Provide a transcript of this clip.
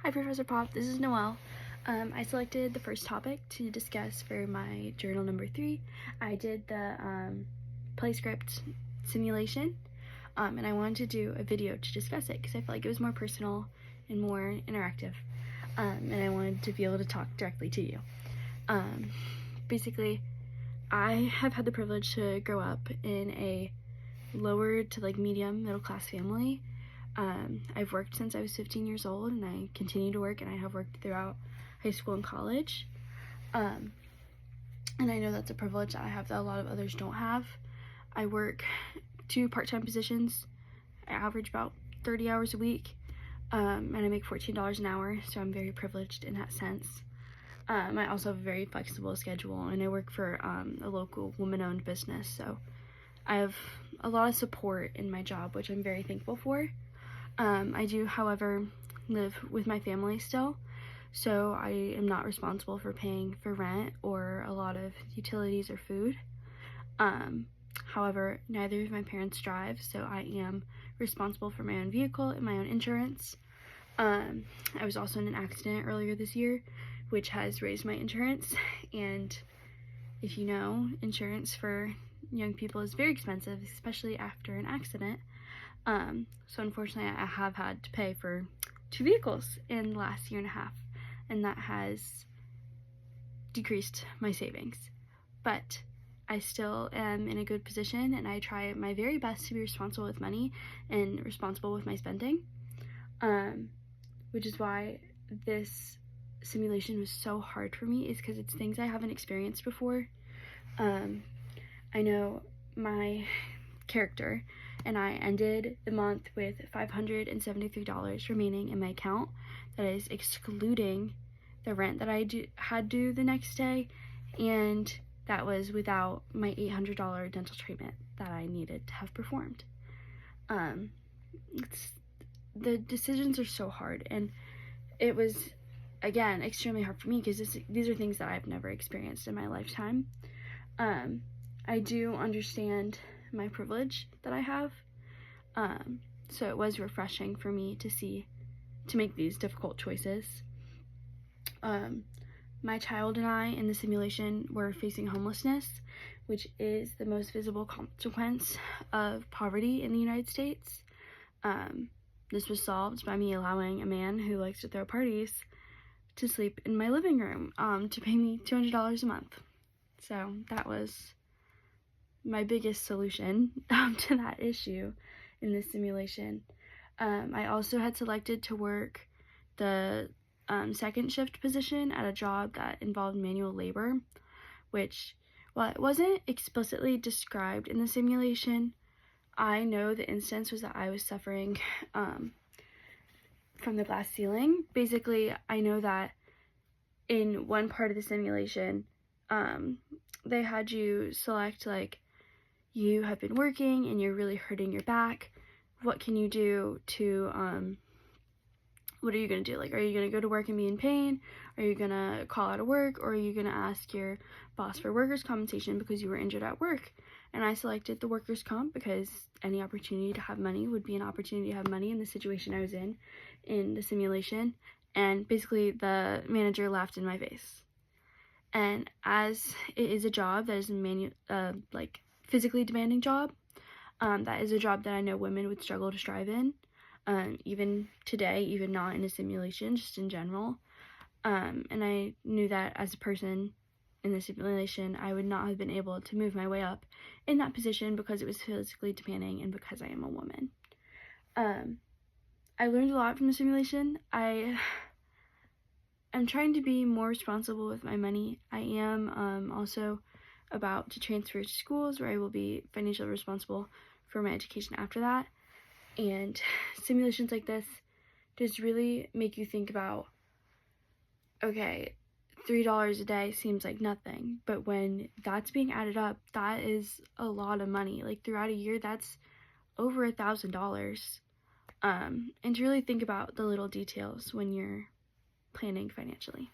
Hi Professor Pop, this is Noelle. I selected the first topic to discuss for my journal number 3. I did the play script simulation, and I wanted to do a video to discuss it because I felt like it was more personal and more interactive, and I wanted to be able to talk directly to you. Basically, I have had the privilege to grow up in a lower to medium middle class family. I've worked since I was 15 years old, and I continue to work, and I have worked throughout high school and college. And I know that's a privilege that I have that a lot of others don't have. I work 2 part-time positions. I average about 30 hours a week, and I make $14 an hour, so I'm very privileged in that sense. I also have a very flexible schedule, and I work for a local woman-owned business, so I have a lot of support in my job, which I'm very thankful for. I do, however, live with my family still, so I am not responsible for paying for rent or a lot of utilities or food. However, neither of my parents drive, so I am responsible for my own vehicle and my own insurance. I was also in an accident earlier this year, which has raised my insurance, and if you know, insurance for young people is very expensive, especially after an accident. So unfortunately, I have had to pay for 2 vehicles in the last year and a half, and that has decreased my savings. But I still am in a good position, and I try my very best to be responsible with money and responsible with my spending, which is why this simulation was so hard for me, is because it's things I haven't experienced before. I know my character and I ended the month with $573 remaining in my account. That is excluding the rent that I had due the next day, and that was without my $800 dental treatment that I needed to have performed. The decisions are so hard, and it was, again, extremely hard for me because these are things that I've never experienced in my lifetime. I do understand my privilege that I have, so it was refreshing for me to make these difficult choices. My child and I in the simulation were facing homelessness, which is the most visible consequence of poverty in the United States. This was solved by me allowing a man who likes to throw parties to sleep in my living room, to pay me $200 a month. So that was my biggest solution to that issue in this simulation. I also had selected to work the second shift position at a job that involved manual labor, which, while it wasn't explicitly described in the simulation, I know the instance was that I was suffering from the glass ceiling. Basically, I know that in one part of the simulation, they had you select, you have been working and you're really hurting your back. What can you do to, what are you going to do? Are you going to go to work and be in pain? Are you going to call out of work? Or are you going to ask your boss for workers' compensation because you were injured at work? And I selected the workers' comp because any opportunity to have money would be an opportunity to have money in the situation I was in the simulation. And basically the manager laughed in my face. And as it is a job that is a physically demanding job, that is a job that I know women would struggle to strive in, even today, even not in a simulation, just in general. And I knew that as a person in the simulation, I would not have been able to move my way up in that position because it was physically demanding and because I am a woman. I learned a lot from the simulation. I'm trying to be more responsible with my money. I am also about to transfer to schools where I will be financially responsible for my education after that. And simulations like this just really make you think about, okay, $3 a day seems like nothing, but when that's being added up, that is a lot of money. Throughout a year, that's over $1,000. And to really think about the little details when you're planning financially.